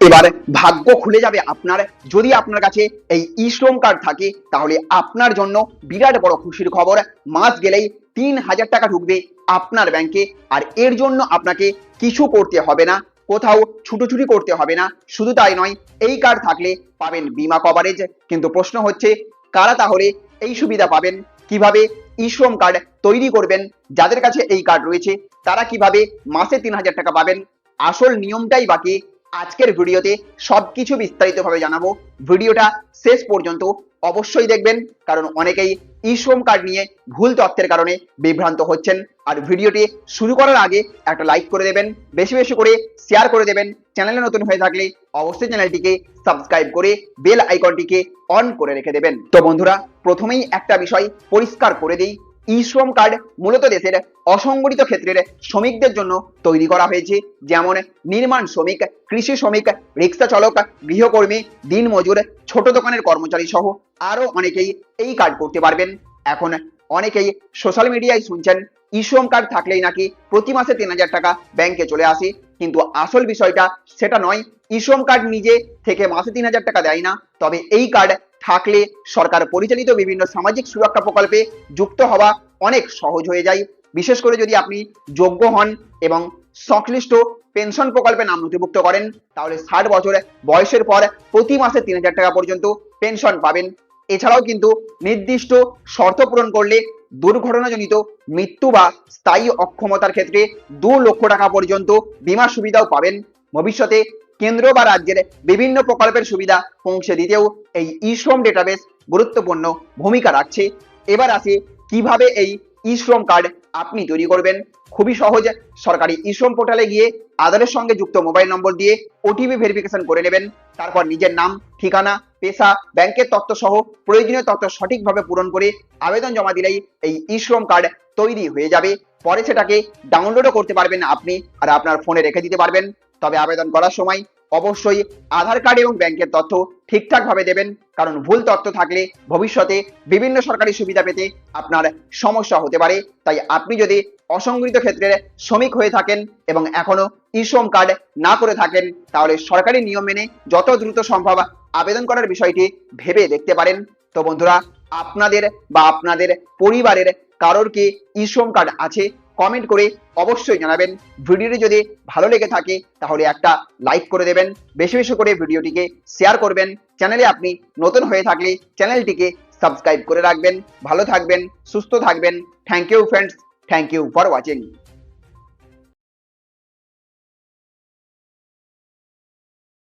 এবার ভাগ্য খুলে যাবে আপনার। যদি আপনার কাছে এই ই শ্রম কার্ড থাকে তাহলে আপনার জন্য বিরাট বড় খুশির খবর। মাস গেলেই 3,000 টাকা ঢুকবে আপনার ব্যাংকে। আর এর জন্য আপনাকে কিছু করতে হবে না, কোথাও ছুটোছুটি করতে হবে না। শুধু তাই নয়, এই কার্ড থাকলে পাবেন বীমা কভারেজ। কিন্তু প্রশ্ন হচ্ছে, কারা তাহলে এই সুবিধা পাবেন? কিভাবে ই শ্রম কার্ড তৈরি করবেন? যাদের কাছে এই কার্ড রয়েছে তারা কিভাবে মাসে 3,000 টাকা পাবেন? আসল নিয়মটাই বাকি। আজকের ভিডিওতে সবকিছু বিস্তারিতভাবে জানাবো। ভিডিওটা শেষ পর্যন্ত অবশ্যই দেখবেন, কারণ অনেকেই ই শ্রম কার্ড নিয়ে ভুল তথ্যের কারণে বিভ্রান্ত হচ্ছেন। আর ভিডিওটি শুরু করার আগে একটা লাইক করে দেবেন, বেশি বেশি করে শেয়ার করে দেবেন। চ্যানেলে নতুন হয়ে থাকলে অবশ্যই চ্যানেলটিকে সাবস্ক্রাইব করে বেল আইকনটিকে অন করে রেখে দেবেন। তো বন্ধুরা, প্রথমেই একটা বিষয় পরিষ্কার করে দিই, ই শ্রম কার্ড মূলত দেশের অসংগঠিত ক্ষেত্রের শ্রমিকদের জন্য তৈরি করা হয়েছে। যেমন নির্মাণ শ্রমিক, কৃষি শ্রমিক, রিক্সা চালক, গৃহকর্মী, দিনমজুর, ছোট দোকানের কর্মচারী সহ আরো অনেকেই এই কার্ড করতে পারবেন। এখন অনেকেই সোশ্যাল মিডিয়ায় শুনছেন ই শ্রম কার্ড থাকলেই নাকি প্রতি মাসে 3,000 টাকা ব্যাংকে চলে আসে, কিন্তু আসল বিষয়টা সেটা নয়। ই শ্রম কার্ড নিজে থেকে মাসে 3,000 টাকা দেয় না, তবে এই কার্ড থাকলে সরকার পরিচালিত বিভিন্ন সামাজিক সুরক্ষা প্রকল্পে যুক্ত হওয়া অনেক সহজ হয়ে যায়। বিশেষ করে যদি আপনি যোগ্য হন এবং সংশ্লিষ্ট পেনশন প্রকল্পে নাম নথিভুক্ত করেন, তাহলে 60 বছর বয়সের পর প্রতি মাসে 3,000 টাকা পর্যন্ত পেনশন পাবেন। এছাড়াও কিন্তু নির্দিষ্ট শর্ত পূরণ করলে দুর্ঘটনাজনিত মৃত্যু বা স্থায়ী অক্ষমতার ক্ষেত্রে 2 লক্ষ টাকা পর্যন্ত বীমা সুবিধাও পাবেন। ভবিষ্যতে কেন্দ্র বা রাজ্যের বিভিন্ন প্রকল্পের সুবিধা পৌঁছে দিতেও এই ই শ্রম ডেটাবেস গুরুত্বপূর্ণ ভূমিকা রাখছে। এবার আসে কিভাবে এই ই শ্রম কার্ড আপনি তৈরি করবেন। খুবই সহজ। সরকারি ই শ্রম পোর্টালে গিয়ে আধারের সঙ্গে যুক্ত মোবাইল নম্বর দিয়ে ওটিপি ভেরিফিকেশন করে নেবেন। তারপর নিজের নাম, ঠিকানা, পেশা, ব্যাংকের তথ্য সহ প্রয়োজনীয় তথ্য সঠিকভাবে পূরণ করে আবেদন জমা দিলেই এই ই শ্রম কার্ড তৈরি হয়ে যাবে। পরে সেটাকে ডাউনলোডও করতে পারবেন আপনি, আর আপনার ফোনে রেখে দিতে পারবেন। তবে আবেদন করার সময় অবশ্যই আধার কার্ড এবং ব্যাংকের তথ্য ঠিকঠাক ভাবে দেবেন, কারণ ভুল তথ্য থাকলে ভবিষ্যতে বিভিন্ন সরকারি সুবিধা পেতে আপনার সমস্যা হতে পারে। তাই আপনি যদি অসংগঠিত ক্ষেত্রের শ্রমিক হয়ে থাকেন এবং এখনো ই শ্রম কার্ড না করে থাকেন, তাহলে সরকারি নিয়ম মেনে যত দ্রুত সম্ভব আবেদন করার বিষয়টি ভেবে দেখতে পারেন। তো বন্ধুরা, আপনাদের বা আপনাদের পরিবারের কারোর কি ই শ্রম কার্ড আছে? কমেন্ট করে অবশ্যই জানাবেন। ভিডিওটি যদি ভালো লেগে থাকে তাহলে একটা লাইক করে দেবেন, বেশি বেশি করে ভিডিওটিকে শেয়ার করবেন। চ্যানেলে আপনি নতুন হয়ে থাকলে চ্যানেলটিকে সাবস্ক্রাইব করে রাখবেন। ভালো থাকবেন, সুস্থ থাকবেন। Thank you friends, thank you for watching.